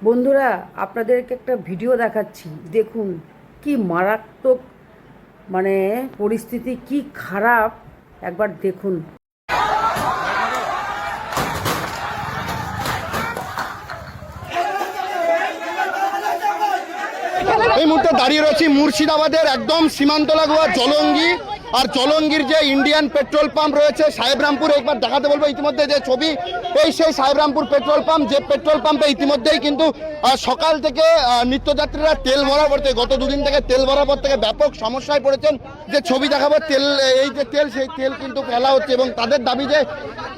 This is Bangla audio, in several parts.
বন্ধুরা, আপনাদেরকে একটা ভিডিও দেখাচ্ছি, দেখুন কি মারাত্মক, মানে পরিস্থিতি কি খারাপ, একবার দেখুন। এই মুহূর্তে দাঁড়িয়ে রয়েছি মুর্শিদাবাদের একদম সীমান্ত লাগোয়া জলঙ্গি। আর জলঙ্গির যে ইন্ডিয়ান পেট্রোল পাম্প রয়েছে সাহেবরামপুর, একবার দেখাতে বলবো ইতিমধ্যে যে ছবি, এই সেই সাহেবরামপুর পেট্রোল পাম্প, যে পেট্রোল পাম্পে ইতিমধ্যেই কিন্তু সকাল থেকে নিত্যযাত্রীরা তেল ভরার পর থেকে, গত দুদিন থেকে তেল ভরার পর থেকে ব্যাপক সমস্যায় পড়েছেন। যে ছবি দেখাবো তেল, এই যে তেল, সেই তেল কিন্তু ফেলা হচ্ছে এবং তাদের দাবি যে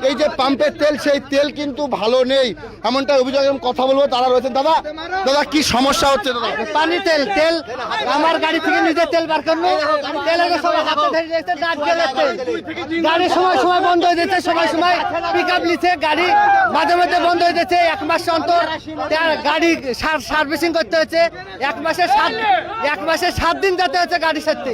এই যে পাম্পের তেল, সেই তেল কিন্তু ভালো নেই, এমনটা অভিযোগ। এবং কথা বলবো, তারা রয়েছেন। দাদা দাদা কি সমস্যা হচ্ছে? দাদা পানি তেল তেল আমার গাড়ি থেকে নিজে তেল বার করলো, তেলের সময় গাড়ি সময় সময় বন্ধ হয়ে যাচ্ছে, সময় সময় পিক আপ নিচ্ছে, গাড়ি মাঝে মধ্যে বন্ধ হয়ে যাচ্ছে। এক মাস অন্তর গাড়ি সার্ভিসিং করতে হচ্ছে, এক মাসে 7 দিন যেতে হচ্ছে গাড়ির সাথে।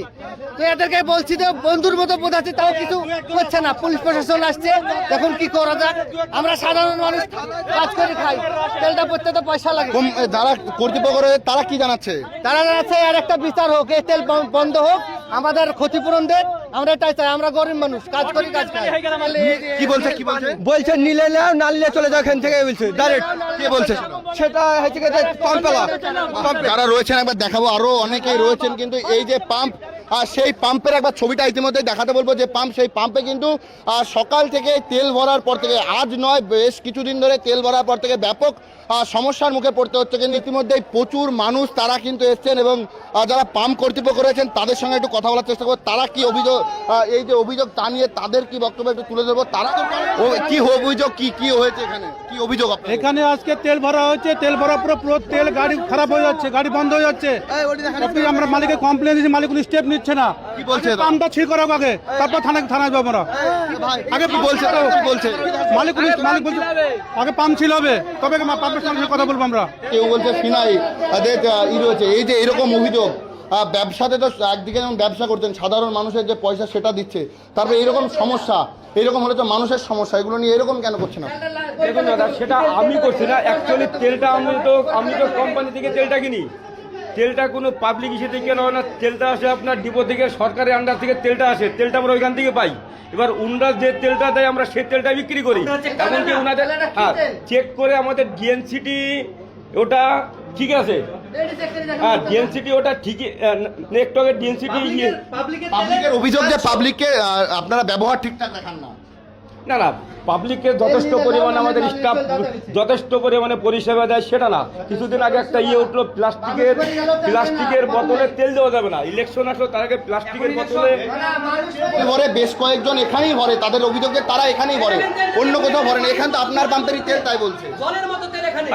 তো এদেরকে বলছি যে বন্ধুর মতো বোঝাচ্ছি, তাও কিছু করছে না। পুলিশ প্রশাসন আসছে, এখন কি করা যাক? আমরা সাধারণ মানুষ কাজ করে খাই, তেলটা পড়তে তো পয়সা লাগে। যারা কর্তৃপক্ষ রয়েছে তারা কি জানাচ্ছে? তারা জানাচ্ছে আর একটা বিচার হোক, এই তেল বন্ধ হোক, আমাদের ক্ষতিপূরণ দেন, আমরা এটাই চাই। আমরা গরিব মানুষ, কাজ করি, কাজ খাই। কি বলছে? কি বলছে? বলছে নিলে নাও, না নিলে চলে যাও এখান থেকে, বলছে ডাইরেক্ট। কে বলছে সেটা হচ্ছে পাম্পেলা। যারা রয়েছেন একবার দেখাবো, আরো অনেকেই রয়েছেন কিন্তু এই যে পাম্প, সেই পাম্পের একবার ছবিটা ইতিমধ্যে দেখাতে বলবো। যে পাম্প, সেই পাম্পে কিন্তু সকাল থেকে তেল ভরার পর থেকে, আজ নয় বেশ কিছুদিন ধরে তেল ভরার পর থেকে ব্যাপক সমস্যার মুখে পড়তে হচ্ছে। কিন্তু ইতিমধ্যেই প্রচুর মানুষ তারা কিন্তু এসছেন এবং যারা পাম্প কর্তৃপক্ষ রয়েছেন তাদের সঙ্গে একটু কথা বলার চেষ্টা করবো। তারা কি অভিযোগ, এই যে অভিযোগ তা নিয়ে তাদের কি বক্তব্য একটু তুলে ধরবো। তারা কি অভিযোগ, কি হয়েছে এখানে, কি অভিযোগ? এখানে আজকে তেল ভরা হয়েছে, তেল ভরা পুরো তেল গাড়ি খারাপ হয়ে যাচ্ছে, গাড়ি বন্ধ হয়ে যাচ্ছে। আমরা মালিকের কমপ্লেন দিয়েছি, মালিক কোনো স্টেপ নিচ্ছে না। কি বলছে? পাম্পটা ঠিক করা আগে, তারপর থানায় যাবো আমরা। আগে কি বলছে? কি বলছে মালিক বলছে আগে পাম্প ছিল হবে, তবে পাম্পের সঙ্গে কথা বলবো আমরা। কেউ বলছে ফিনাই রয়েছে। এই যে এরকম অভিযোগ, ব্যবসাতে তো একদিকে যেমন ব্যবসা করতেন, সাধারণ মানুষের যে পয়সা সেটা দিচ্ছে, তারপরে এইরকম সমস্যা, এরকম হলে তো মানুষের সমস্যা, এগুলো নিয়ে এরকম কেন করছে না? দেখুন দাদা, সেটা আমি করছি না। অ্যাকচুয়ালি তেলটা আমি তো কোম্পানি থেকে তেলটা কিনি, তেলটা কোনো পাবলিক ইস্যু থেকে কেনা হয় না। তেলটা আসে আপনার ডিপো থেকে, সরকারের আন্ডার থেকে তেলটা আসে, তেলটা আমরা ওইখান থেকে পাই। এবার উনারা যে তেলটা দেয় আমরা সেই তেলটা বিক্রি করি। এমনকি ওনাদের চেক করে আমাদের ডিএনসিটি ওটা ঠিক আছে, হ্যাঁ ডিএনসিটি ওটা ঠিকই, নেটওয়ার্কের ডিএনসিটি। পাবলিকের অভিযোগ যে পাবলিককে আপনারা ব্যবহার ঠিকঠাক দেখান না। না না, পাবলিককে যথেষ্ট পরিমাণে আমাদের স্টাফ যথেষ্ট পরিমাণে পরিষেবা দেয়, সেটা না। কিছুদিন আগে একটা উঠলো, প্লাস্টিকের বোতলে তেল দেওয়া যাবে না। ইলেকশন আসলো, তার আগে প্লাস্টিকের বোতলে ভরে বেশ কয়েকজন এখানেই ভরে, তাদের অভিযোগ যে তারা এখানেই ভরে, অন্য কোথাও ভরে না। এখান তো আপনার পাম্পেরই তেল, তাই বলছে।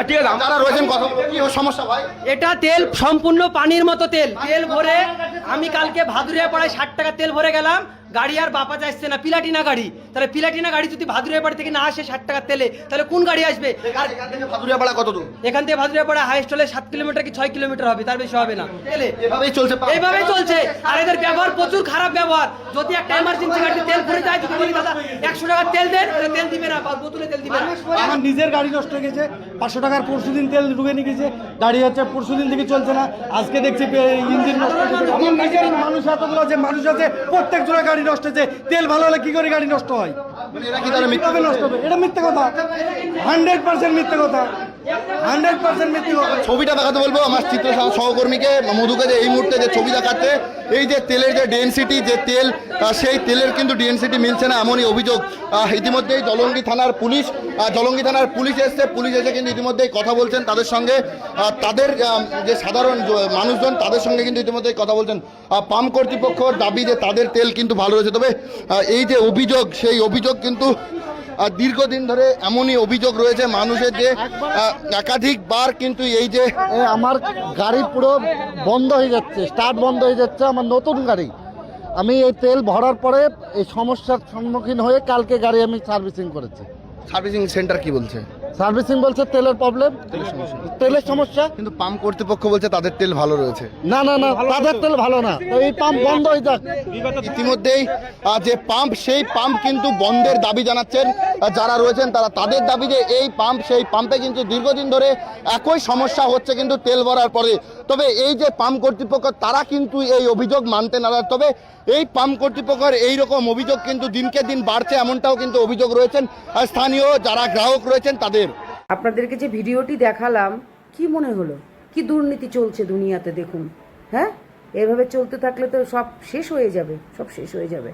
ঠিক আছে, যারা রয়েছেন কথা কি সমস্যা ভাই? এটা তেল সম্পূর্ণ পানির মতো তেল ভরে। আমি কালকে ভাদুরিয়া পাড়ায় 60 টাকা তেল ভরে গেলাম, গাড়ি আর বাপা যাচ্ছে না, প্লাটিনা গাড়ি। তাহলে প্লাটিনা গাড়ি যদি ভাদুরিয়া পাড়া থেকে না আসে 60 টাকার তেলে, তাহলে কোন গাড়ি আসবে? আর ভাদুরিয়া পাড়া কত দূর? এখান থেকে ভাদুরিয়া পাড়া হাইস্ট হলে 7 কিলোমিটার কি 6 কিলোমিটার হবে, তার বেশি হবে না। তেলে এভাবেই চলছে, এইভাবেই চলছে। আর এদের ব্যবহার প্রচুর খারাপ ব্যবহার। যদি একটা এমার্জেন্সি গাড়িতে তেল ভরে যায়, যদি বলি দাদা 100 টাকার তেল দেন, তেল দিবে না, বোতলে তেল দিবে না। আমার নিজের গাড়ি নষ্ট হয়ে গেছে, 500 টাকার পরশুদিন তেল ঢুকে নিয়ে গেছে, গাড়ি হচ্ছে পরশুদিন থেকে চলছে না। আজকে দেখছি ইঞ্জিন নষ্ট হয়ে গেছে। আমার নিজের মানুষ এতগুলো যে মানুষ আছে, প্রত্যেক জনের গাড়ি নষ্ট হচ্ছে। তেল ভালো হলে কি করে গাড়ি নষ্ট হয়? এরা কি তাহলে কিভাবে নষ্ট হবে? এটা মিথ্যে কথা, 100% মিথ্যে কথা, 100% মিথ্যে কথা। ছবিটা দেখাতে বলবো আমার চিত্র সহকর্মীকে, মধুকে, যে এই মুহূর্তে যে ছবি দেখাচ্ছে, এই যে তেলের যে ডেনসিটি, যে তেল, সেই তেলের কিন্তু ডেনসিটি মিলছে না, এমনই অভিযোগ। ইতিমধ্যেই জলঙ্গি থানার পুলিশ এসছে, পুলিশ এসে কিন্তু ইতিমধ্যেই কথা বলছেন তাদের সঙ্গে। তাদের যে সাধারণ মানুষজন তাদের সঙ্গে কিন্তু ইতিমধ্যেই কথা বলছেন। পাম্প কর্তৃপক্ষর দাবি যে তাদের তেল কিন্তু ভালো রয়েছে। তবে এই যে অভিযোগ, সেই অভিযোগ কিন্তু দীর্ঘদিন ধরে এমনই অভিযোগ রয়েছে মানুষের, যে একাধিকবার কিন্তু এই যে আমার গাড়ি পুরো বন্ধ হয়ে যাচ্ছে, স্টার্ট বন্ধ হয়ে যাচ্ছে। আমার নতুন গাড়ি, আমি এই তেল ভরার পরে এই সমস্যার সম্মুখীন হয়ে কালকে গাড়ি আমি সার্ভিসিং করেছি। সার্ভিসিং সেন্টার কি বলছে? সার্ভিসিং বলছে তেলের প্রবলেম, তেলের সমস্যা। কিন্তু পাম্প কর্তৃপক্ষ বলছে তাদের তেল ভালো রয়েছে। না না না, তাদের তেল ভালো না, তো এই পাম্প বন্ধ হয়ে যাক। ইতিমধ্যেই যে পাম্প সেই পাম্প কিন্তু বন্ধের দাবি জানাচ্ছেন যারা রয়েছেন তারা। তাদের দাবি যে এই পাম্প সেই পাম্পে কিন্তু দীর্ঘদিন ধরে একই সমস্যা হচ্ছে কিন্তু তেল ভরার পরে। তবে এই যে পাম্প কর্তৃপক্ষ তারা কিন্তু এই অভিযোগ মানতে নারাজ। তবে এই পাম্প কর্তৃপক্ষের এইরকম অভিযোগ কিন্তু দিনকে দিন বাড়ছে, এমনটাও কিন্তু অভিযোগ রয়েছেন স্থানীয় যারা গ্রাহক রয়েছেন তাদের। আপনাদেরকে যে ভিডিওটি দেখালাম কি মনে হলো? কি দুর্নীতি চলছে দুনিয়াতে দেখুন। হ্যাঁ, এভাবে চলতে থাকলে তো সব শেষ হয়ে যাবে, সব শেষ হয়ে যাবে।